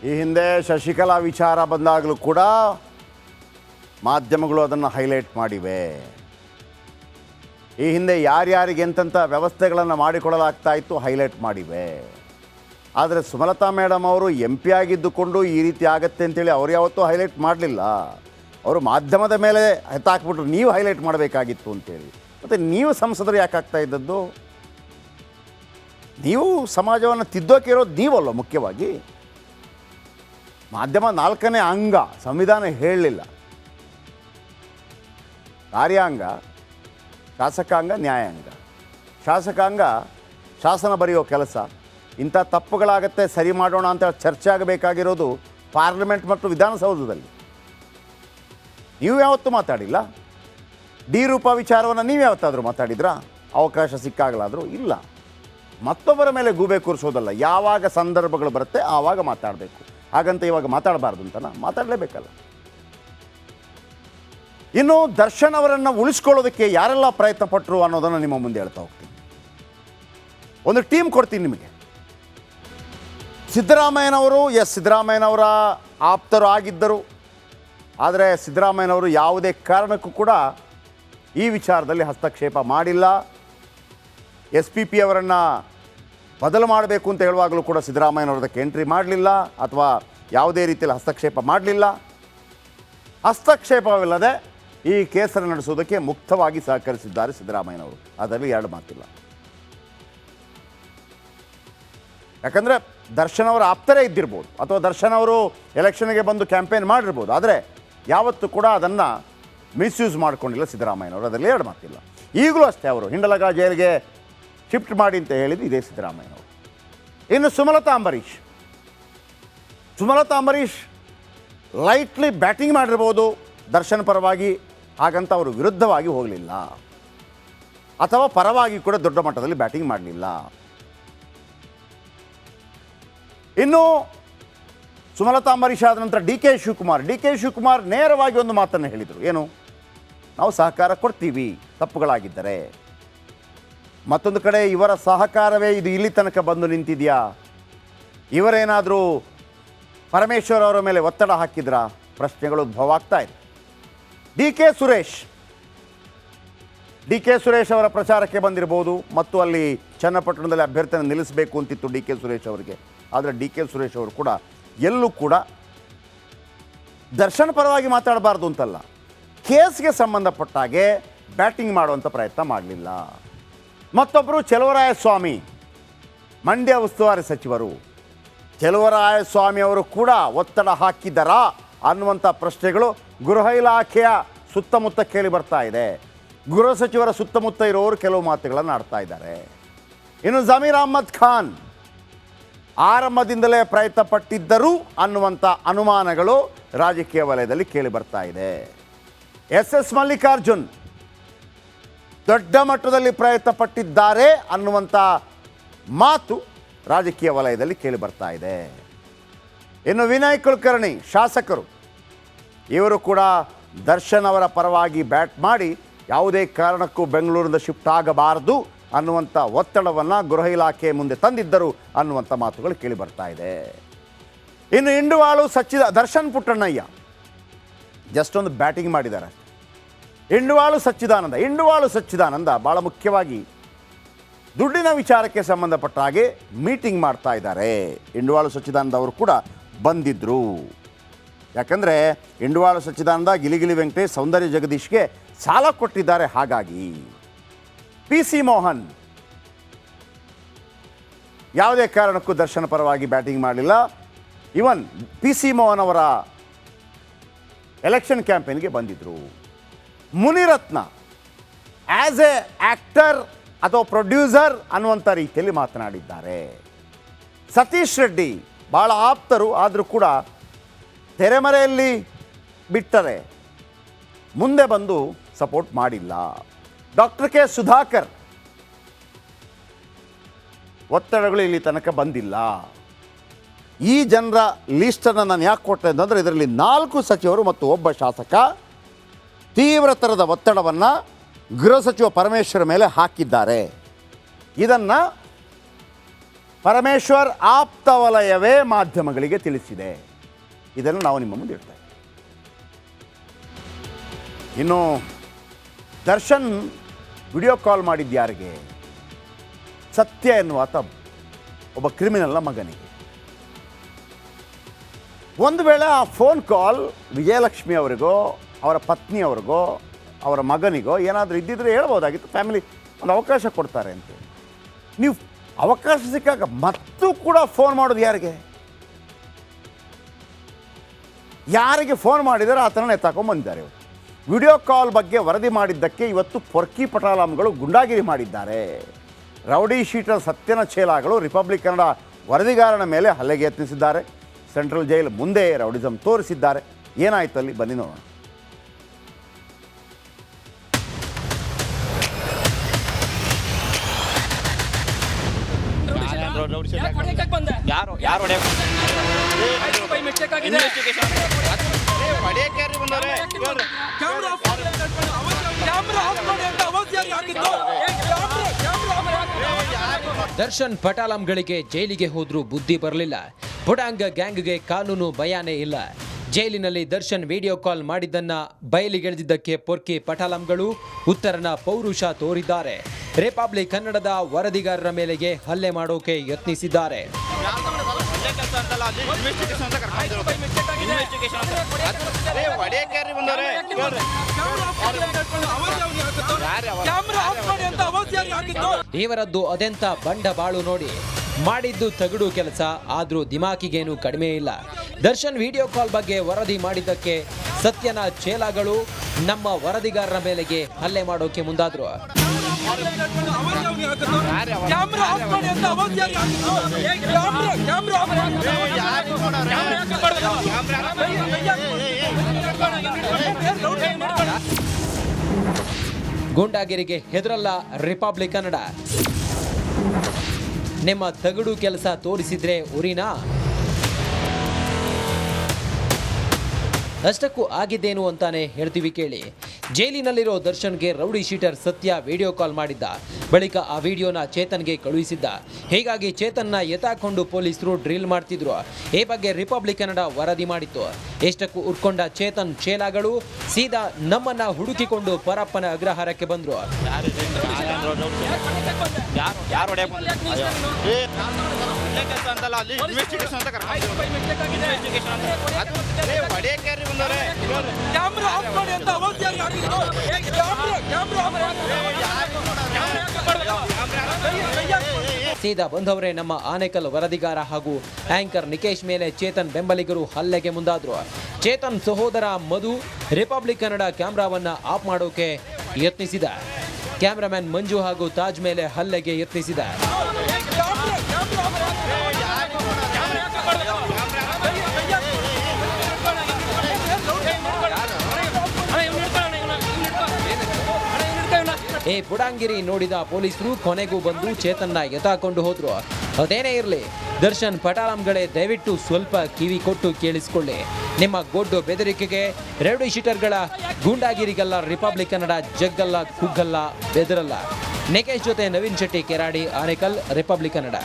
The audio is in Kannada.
ಈ ಹಿಂದೆ ಶಶಿಕಲಾ ವಿಚಾರ ಬಂದಾಗಲೂ ಕೂಡ ಮಾಧ್ಯಮಗಳು ಅದನ್ನು ಹೈಲೈಟ್ ಮಾಡಿವೆ. ಈ ಹಿಂದೆ ಯಾರ್ಯಾರಿಗೆ ಎಂತೆಂಥ ವ್ಯವಸ್ಥೆಗಳನ್ನು ಮಾಡಿಕೊಳ್ಳಲಾಗ್ತಾ ಇತ್ತು ಹೈಲೈಟ್ ಮಾಡಿವೆ. ಆದರೆ ಸುಮಲತಾ ಮೇಡಮ್ ಅವರು MP ಆಗಿದ್ದುಕೊಂಡು ಈ ರೀತಿ ಆಗತ್ತೆ ಅಂತೇಳಿ ಅವ್ರು ಯಾವತ್ತೂ ಹೈಲೈಟ್ ಮಾಡಲಿಲ್ಲ. ಅವರು ಮಾಧ್ಯಮದ ಮೇಲೆ ಎತ್ತಾಕ್ಬಿಟ್ರು ನೀವು ಹೈಲೈಟ್ ಮಾಡಬೇಕಾಗಿತ್ತು ಅಂತೇಳಿ. ಮತ್ತು ನೀವು ಸಂಸದರು ಯಾಕೆ ಆಗ್ತಾ ಇದ್ದದ್ದು? ನೀವು ಸಮಾಜವನ್ನು ತಿದ್ದೋಕೆ ಇರೋದು ನೀವಲ್ಲ. ಮುಖ್ಯವಾಗಿ ಮಾಧ್ಯಮ 4ನೇ ಅಂಗ, ಸಂವಿಧಾನ ಹೇಳಲಿಲ್ಲ. ಕಾರ್ಯಾಂಗ, ಶಾಸಕಾಂಗ, ನ್ಯಾಯಾಂಗ. ಶಾಸಕಾಂಗ ಶಾಸನ ಬರೆಯೋ ಕೆಲಸ. ಇಂಥ ತಪ್ಪುಗಳಾಗತ್ತೆ ಸರಿ ಮಾಡೋಣ ಅಂತ ಚರ್ಚೆ ಆಗಬೇಕಾಗಿರೋದು ಪಾರ್ಲಿಮೆಂಟ್ ಮತ್ತು ವಿಧಾನಸೌಧದಲ್ಲಿ. ನೀವು ಯಾವತ್ತೂ ಮಾತಾಡಿಲ್ಲ. ಡಿ ರೂಪ ವಿಚಾರವನ್ನು ನೀವು ಯಾವತ್ತಾದರೂ ಮಾತಾಡಿದ್ರಾ? ಅವಕಾಶ ಸಿಕ್ಕಾಗಲಾದರೂ ಇಲ್ಲ. ಮತ್ತೊಬ್ಬರ ಮೇಲೆ ಗೂಬೆ ಕೂರಿಸೋದಲ್ಲ. ಯಾವಾಗ ಸಂದರ್ಭಗಳು ಬರುತ್ತೆ ಆವಾಗ ಮಾತಾಡಬೇಕು. ಹಾಗಂತ ಇವಾಗ ಮಾತಾಡಬಾರ್ದು ಅಂತನ? ಮಾತಾಡಲೇಬೇಕಲ್ಲ. ಇನ್ನು ದರ್ಶನ್ ಅವರನ್ನು ಉಳಿಸ್ಕೊಳ್ಳೋದಕ್ಕೆ ಯಾರೆಲ್ಲ ಪ್ರಯತ್ನ ಪಟ್ಟರು ಅನ್ನೋದನ್ನು ನಿಮ್ಮ ಮುಂದೆ ಹೇಳ್ತಾ ಹೋಗ್ತೀನಿ. ಒಂದು ಟೀಮ್ ಕೊಡ್ತೀನಿ ನಿಮಗೆ. ಸಿದ್ದರಾಮಯ್ಯನವರು ಸಿದ್ದರಾಮಯ್ಯನವರ ಆಪ್ತರು ಆಗಿದ್ದರು. ಆದರೆ ಸಿದ್ದರಾಮಯ್ಯನವರು ಯಾವುದೇ ಕಾರಣಕ್ಕೂ ಕೂಡ ಈ ವಿಚಾರದಲ್ಲಿ ಹಸ್ತಕ್ಷೇಪ ಮಾಡಿಲ್ಲ. SPP ಅವರನ್ನು ಬದಲು ಮಾಡಬೇಕು ಅಂತ ಹೇಳುವಾಗಲೂ ಕೂಡ ಸಿದ್ದರಾಮಯ್ಯನವ್ರದಕ್ಕೆ ಎಂಟ್ರಿ ಮಾಡಲಿಲ್ಲ ಅಥವಾ ಯಾವುದೇ ರೀತಿಯಲ್ಲಿ ಹಸ್ತಕ್ಷೇಪ ಮಾಡಲಿಲ್ಲ. ಹಸ್ತಕ್ಷೇಪವಿಲ್ಲದೆ ಈ ಕೇಸನ್ನು ನಡೆಸುವುದಕ್ಕೆ ಮುಕ್ತವಾಗಿ ಸಹಕರಿಸಿದ್ದಾರೆ ಸಿದ್ದರಾಮಯ್ಯನವರು. ಅದರಲ್ಲಿ ಎರಡು ಮಾತಿಲ್ಲ. ಯಾಕಂದರೆ ದರ್ಶನ್ ಅವರ ಆಪ್ತರೇ ಇದ್ದಿರ್ಬೋದು ಅಥವಾ ದರ್ಶನ್ ಅವರು ಎಲೆಕ್ಷನ್ಗೆ ಬಂದು ಕ್ಯಾಂಪೇನ್ ಮಾಡಿರ್ಬೋದು. ಆದರೆ ಯಾವತ್ತೂ ಕೂಡ ಅದನ್ನು ಮಿಸ್ಯೂಸ್ ಮಾಡಿಕೊಂಡಿಲ್ಲ ಸಿದ್ದರಾಮಯ್ಯನವರು. ಅದರಲ್ಲಿ ಎರಡು ಮಾತಿಲ್ಲ. ಈಗಲೂ ಅಷ್ಟೇ ಅವರು ಹಿಂಡಲಗ ಜೈಲಿಗೆ ಶಿಫ್ಟ್ ಮಾಡಿ ಅಂತ ಹೇಳಿದ್ದು ಇದೇ ಸಿದ್ದರಾಮಯ್ಯನವರು. ಇನ್ನು ಸುಮಲತಾ ಅಂಬರೀಷ್ ಲೈಟ್ಲಿ ಬ್ಯಾಟಿಂಗ್ ಮಾಡಿರ್ಬೋದು ದರ್ಶನ್ ಪರವಾಗಿ. ಹಾಗಂತ ಅವರು ವಿರುದ್ಧವಾಗಿ ಹೋಗಲಿಲ್ಲ ಅಥವಾ ಪರವಾಗಿ ಕೂಡ ದೊಡ್ಡ ಮಟ್ಟದಲ್ಲಿ ಬ್ಯಾಟಿಂಗ್ ಮಾಡಲಿಲ್ಲ. ಇನ್ನು ಸುಮಲತಾ ಅಂಬರೀಷ್ ಆದ ನಂತರ ಡಿ ಕೆ ಶಿವಕುಮಾರ್ ನೇರವಾಗಿ ಒಂದು ಮಾತನ್ನು ಹೇಳಿದರು. ಏನು? ನಾವು ಸಹಕಾರ ಕೊಡ್ತೀವಿ ತಪ್ಪುಗಳಾಗಿದ್ದರೆ. ಮತ್ತೊಂದು ಕಡೆ ಇವರ ಸಹಕಾರವೇ ಇದು ಇಲ್ಲಿ ತನಕ ಬಂದು ನಿಂತಿದೆಯಾ? ಇವರೇನಾದರೂ ಪರಮೇಶ್ವರ್ ಅವರ ಮೇಲೆ ಒತ್ತಡ ಹಾಕಿದ್ರಾ? ಪ್ರಶ್ನೆಗಳು ಉದ್ಭವ ಆಗ್ತಾ ಇದೆ. ಡಿ ಕೆ ಸುರೇಶ್ ಅವರ ಪ್ರಚಾರಕ್ಕೆ ಬಂದಿರಬಹುದು ಮತ್ತು ಅಲ್ಲಿ ಚನ್ನಪಟ್ಟಣದಲ್ಲಿ ಅಭ್ಯರ್ಥಿಯನ್ನು ನಿಲ್ಲಿಸಬೇಕು ಅಂತಿತ್ತು ಡಿ ಕೆ ಸುರೇಶ್ ಅವರಿಗೆ. ಆದರೆ ಡಿ ಕೆ ಸುರೇಶ್ ಅವರು ಕೂಡ ಎಲ್ಲೂ ಕೂಡ ದರ್ಶನ್ ಪರವಾಗಿ ಮಾತಾಡಬಾರ್ದು ಅಂತಲ್ಲ, ಕೇಸ್ಗೆ ಸಂಬಂಧಪಟ್ಟಾಗೆ ಬ್ಯಾಟಿಂಗ್ ಮಾಡುವಂಥ ಪ್ರಯತ್ನ ಮಾಡಲಿಲ್ಲ. ಮತ್ತೊಬ್ಬರು ಚೆಲುವರಾಯಸ್ವಾಮಿ, ಮಂಡ್ಯ ಉಸ್ತುವಾರಿ ಸಚಿವರು. ಚೆಲುವರಾಯಸ್ವಾಮಿ ಅವರು ಕೂಡ ಒತ್ತಡ ಹಾಕಿದ್ದಾರಾ ಅನ್ನುವಂಥ ಪ್ರಶ್ನೆಗಳು ಗೃಹ ಇಲಾಖೆಯ ಸುತ್ತಮುತ್ತ ಕೇಳಿ ಬರ್ತಾ ಇದೆ. ಗೃಹ ಸಚಿವರ ಸುತ್ತಮುತ್ತ ಇರೋರು ಕೆಲವು ಮಾತುಗಳನ್ನು ಆಡ್ತಾ ಇದ್ದಾರೆ. ಇನ್ನು ಜಮೀರ್ ಅಹ್ಮದ್ ಖಾನ್ ಆರಂಭದಿಂದಲೇ ಪ್ರಯತ್ನ ಪಟ್ಟಿದ್ದರು ಅನ್ನುವಂಥ ಅನುಮಾನಗಳು ರಾಜಕೀಯ ವಲಯದಲ್ಲಿ ಕೇಳಿ ಬರ್ತಾ ಇದೆ. SS ಮಲ್ಲಿಕಾರ್ಜುನ್ ದೊಡ್ಡ ಮಟ್ಟದಲ್ಲಿ ಪ್ರಯತ್ನ ಪಟ್ಟಿದ್ದಾರೆ ಅನ್ನುವಂಥ ಮಾತು ರಾಜಕೀಯ ವಲಯದಲ್ಲಿ ಕೇಳಿ ಬರ್ತಾ ಇದೆ. ಇನ್ನು ವಿನಯ್ ಕುಲಕರ್ಣಿ ಶಾಸಕರು, ಇವರು ಕೂಡ ದರ್ಶನ್ ಅವರ ಪರವಾಗಿ ಬ್ಯಾಟ್ ಮಾಡಿ ಯಾವುದೇ ಕಾರಣಕ್ಕೂ ಬೆಂಗಳೂರಿನಿಂದ ಶಿಫ್ಟ್ ಆಗಬಾರದು ಅನ್ನುವಂಥ ಒತ್ತಡವನ್ನು ಗೃಹ ಇಲಾಖೆ ಮುಂದೆ ತಂದಿದ್ದರು ಅನ್ನುವಂಥ ಮಾತುಗಳು ಕೇಳಿ ಬರ್ತಾ ಇದೆ. ಇನ್ನು ಇಂಡುವಾಳು ದರ್ಶನ್ ಪುಟ್ಟಣ್ಣಯ್ಯ ಜಸ್ಟ್ ಒಂದು ಬ್ಯಾಟಿಂಗ್ ಮಾಡಿದ್ದಾರೆ. ಇಂಡುವಾಳು ಸಚ್ಚಿದಾನಂದ ಭಾಳ ಮುಖ್ಯವಾಗಿ ದುಡ್ಡಿನ ವಿಚಾರಕ್ಕೆ ಸಂಬಂಧಪಟ್ಟ ಹಾಗೆ ಮೀಟಿಂಗ್ ಮಾಡ್ತಾ ಇದ್ದಾರೆ. ಇಂಡುವಾಳು ಸಚ್ಚಿದಾನಂದ ಅವರು ಕೂಡ ಬಂದಿದ್ದರು. ಯಾಕಂದರೆ ಇಂಡುವಾಳು ಸಚ್ಚಿದಾನಂದ ಗಿಲಿಗಿಲಿ ವೆಂಕಟೇಶ್, ಸೌಂದರ್ಯ ಜಗದೀಶ್ಗೆ ಸಾಲ ಕೊಟ್ಟಿದ್ದಾರೆ. ಹಾಗಾಗಿ PC ಮೋಹನ್ ಯಾವುದೇ ಕಾರಣಕ್ಕೂ ದರ್ಶನ ಪರವಾಗಿ ಬ್ಯಾಟಿಂಗ್ ಮಾಡಲಿಲ್ಲ. ಇವನ್ PC ಮೋಹನ್ ಅವರ ಎಲೆಕ್ಷನ್ ಕ್ಯಾಂಪೇನ್ಗೆ ಬಂದಿದ್ದರು. ಮುನಿರತ್ನ ಆ್ಯಸ್ ಎ ಆ್ಯಕ್ಟರ್ ಅಥವಾ ಪ್ರೊಡ್ಯೂಸರ್ ಅನ್ನುವಂಥ ರೀತಿಯಲ್ಲಿ ಮಾತನಾಡಿದ್ದಾರೆ. ಸತೀಶ್ ರೆಡ್ಡಿ ಭಾಳ ಆಪ್ತರು, ಆದರೂ ಕೂಡ ತೆರೆಮರೆಯಲ್ಲಿ ಬಿಟ್ಟರೆ ಮುಂದೆ ಬಂದು ಸಪೋರ್ಟ್ ಮಾಡಿಲ್ಲ. ಡಾಕ್ಟರ್ ಕೆ ಸುಧಾಕರ್ ಒತ್ತಡಗಳು ಇಲ್ಲಿ ತನಕ ಬಂದಿಲ್ಲ. ಈ ಜನರ ಲೀಸ್ಟನ್ನು ನಾನು ಯಾಕೆ ಕೊಟ್ಟೆ ಅಂತಂದರೆ ಇದರಲ್ಲಿ 4 ಸಚಿವರು ಮತ್ತು ಒಬ್ಬ ಶಾಸಕ ತೀವ್ರತರದ ಒತ್ತಡವನ್ನು ಗೃಹ ಸಚಿವ ಪರಮೇಶ್ವರ್ ಮೇಲೆ ಹಾಕಿದ್ದಾರೆ. ಇದನ್ನು ಪರಮೇಶ್ವರ್ ಆಪ್ತ ವಲಯವೇ ಮಾಧ್ಯಮಗಳಿಗೆ ತಿಳಿಸಿದೆ. ಇದನ್ನು ನಾವು ನಿಮ್ಮ ಮುಂದೆ ಇಡ್ತೇವೆ. ಇನ್ನು ದರ್ಶನ್ ವಿಡಿಯೋ ಕಾಲ್ ಮಾಡಿದ್ದು ಯಾರಿಗೆ? ಸತ್ಯ ಎನ್ನುವಾತ ಒಬ್ಬ ಕ್ರಿಮಿನಲ್ನ ಮಗನಿಗೆ. ಒಂದು ವೇಳೆ ಆ ಫೋನ್ ಕಾಲ್ ವಿಜಯಲಕ್ಷ್ಮಿ ಅವರಿಗೋ ಅವರ ಪತ್ನಿಯವರಿಗೋ ಅವರ ಮಗನಿಗೋ ಏನಾದರೂ ಇದ್ದಿದ್ರೆ ಹೇಳ್ಬೋದಾಗಿತ್ತು. ಫ್ಯಾಮಿಲಿ ಒಂದು ಅವಕಾಶ ಕೊಡ್ತಾರೆ ಅಂತ. ನೀವು ಅವಕಾಶ ಸಿಕ್ಕಾಗ ಮತ್ತೂ ಕೂಡ ಫೋನ್ ಮಾಡೋದು ಯಾರಿಗೆ ಫೋನ್ ಮಾಡಿದರೆ ಆತನ ಎತ್ತಾಕೊಂಡ್ಬಂದಿದ್ದಾರೆ. ವಿಡಿಯೋ ಕಾಲ್ ಬಗ್ಗೆ ವರದಿ ಮಾಡಿದ್ದಕ್ಕೆ ಇವತ್ತು ಪೊರ್ಕಿ ಪಟಾಲಂಗಳು ಗುಂಡಾಗಿರಿ ಮಾಡಿದ್ದಾರೆ. ರೌಡಿ ಶೀಟರ್ ಸತ್ಯನ ಚೇಲಾಗಳು ರಿಪಬ್ಲಿಕ್ ಕನ್ನಡ ವರದಿಗಾರನ ಮೇಲೆ ಹಲ್ಲೆಗೆ ಯತ್ನಿಸಿದ್ದಾರೆ. ಸೆಂಟ್ರಲ್ ಜೈಲ್ ಮುಂದೆ ರೌಡಿಸಂ ತೋರಿಸಿದ್ದಾರೆ. ಏನಾಯ್ತು ಅಲ್ಲಿ ಬನ್ನಿ ನೋಡೋಣ. ದರ್ಶನ್ ಪಟಾಲಂಗಳಿಗೆ ಜೈಲಿಗೆ ಹೋದ್ರೂ ಬುದ್ಧಿ ಬರಲಿಲ್ಲ. ಬುಡಾಂಗ ಗ್ಯಾಂಗ್ಗೆ ಕಾನೂನು ಭಯಾನೇ ಇಲ್ಲ. ಜೈಲಿನಲ್ಲಿ ದರ್ಶನ್ ವಿಡಿಯೋ ಕಾಲ್ ಮಾಡಿದ್ದನ್ನ ಬಯಲಿಗೆಳೆದಿದ್ದಕ್ಕೆ ಪೊರ್ಕಿ ಪಟಾಲಂಗಳು ಉತ್ತರನ ಪೌರುಷ ತೋರಿದ್ದಾರೆ. ರಿಪಬ್ಲಿಕ್ ಕನ್ನಡದ ವರದಿಗಾರರ ಮೇಲೆಗೆ ಹಲ್ಲೆ ಮಾಡೋಕೆ ಯತ್ನಿಸಿದ್ದಾರೆ. ಇವರದ್ದು ಅದೆಂತ ಬಂಡ ಬಾಳು ನೋಡಿ. ಮಾಡಿದ್ದು ತಗಡು ಕೆಲಸ, ಆದ್ರೂ ದಿಮಾಕಿಗೇನು ಕಡಿಮೆ ಇಲ್ಲ. ದರ್ಶನ್ ವಿಡಿಯೋ ಕಾಲ್ ಬಗ್ಗೆ ವರದಿ ಮಾಡಿದ್ದಕ್ಕೆ ಸತ್ಯನ ಚೇಲಾಗಳು ನಮ್ಮ ವರದಿಗಾರರ ಮೇಲೆಗೆ ಹಲ್ಲೆ ಮಾಡೋಕೆ ಮುಂದಾದ್ರು. ಗೂಂಡಾಗಿರಿಗೆ ಹೆದರಲ್ಲ ರಿಪಬ್ಲಿಕ್ ಕನ್ನಡ. ನಿಮ್ಮ ತಗಡು ಕೆಲಸ ತೋರಿಸಿದ್ರೆ ಉರಿನಾ? ಅಷ್ಟಕ್ಕೂ ಆಗಿದ್ದೇನು ಅಂತಾನೆ ಹೇಳ್ತೀವಿ ಕೇಳಿ. ಜೈಲಿನಲ್ಲಿರೋ ದರ್ಶನ್ಗೆ ರೌಡಿ ಶೀಟರ್ ಸತ್ಯ ವಿಡಿಯೋ ಕಾಲ್ ಮಾಡಿದ್ದ. ಬಳಿಕ ಆ ವಿಡಿಯೋನ ಚೇತನ್ಗೆ ಕಳುಹಿಸಿದ್ದ. ಹೀಗಾಗಿ ಚೇತನ್ನ ಎತ್ತಾಕೊಂಡು ಪೊಲೀಸರು ಡ್ರಿಲ್ ಮಾಡ್ತಿದ್ರು. ಈ ಬಗ್ಗೆ ರಿಪಬ್ಲಿಕ್ ಕನ್ನಡ ವರದಿ ಮಾಡಿತ್ತು. ಎಷ್ಟಕ್ಕೂ ಉರ್ಕೊಂಡ ಚೇತನ್ ಚೇಲಾಗಳು ಸೀದಾ ನಮ್ಮನ್ನ ಹುಡುಕಿಕೊಂಡು ಪರಪ್ಪನ ಅಗ್ರಹಾರಕ್ಕೆ ಬಂದ್ರು. ಸೀದಾ ಬಂದವರೇ ನಮ್ಮ ಆನೇಕಲ್ ವರದಿಗಾರ ಹಾಗೂ ಆಂಕರ್ ನಿಕೇಶ್ ಮೇಲೆ ಚೇತನ್ ಬೆಂಬಲಿಗರು ಹಲ್ಲೆಗೆ ಮುಂದಾದ್ರು. ಚೇತನ್ ಸಹೋದರ ಮಧು ರಿಪಬ್ಲಿಕ್ ಕನ್ನಡ ಕ್ಯಾಮ್ರಾವನ್ನ ಆಫ್ ಮಾಡೋಕೆ ಯತ್ನಿಸಿದ. ಕ್ಯಾಮ್ರಾಮನ್ ಮಂಜು ಹಾಗೂ ತಾಜ್ ಮೇಲೆ ಹಲ್ಲೆಗೆ ಯತ್ನಿಸಿದ. ಈ ಬುಡಾಂಗಿರಿ ನೋಡಿದ ಪೊಲೀಸರು ಕೊನೆಗೂ ಬಂದು ಚೇತನ್ನ ಎತ್ತಾಕೊಂಡು ಹೋದ್ರು. ಅದೇನೇ ಇರಲಿ, ದರ್ಶನ್ ಪಟಾಲಂಗಳೇ ದಯವಿಟ್ಟು ಸ್ವಲ್ಪ ಕಿವಿ ಕೊಟ್ಟು ಕೇಳಿಸಿಕೊಳ್ಳಿ. ನಿಮ್ಮ ಗೊಡ್ಡು ಬೆದರಿಕೆಗೆ ರೌಡಿ ಶೀಟರ್ಗಳ ಗೂಂಡಾಗಿರಿಗಲ್ಲ ರಿಪಬ್ಲಿಕ್ ಕನ್ನಡ ಜಗ್ಗಲ್ಲ, ಕುಗ್ಗಲ್ಲ, ಬೆದರಲ್ಲ. ನಿಕೇಶ್ ಜೊತೆ ನವೀನ್ ಶೆಟ್ಟಿ, ಕೆರಾಡಿ, ಆನೇಕಲ್, ರಿಪಬ್ಲಿಕ್ ಕನ್ನಡ.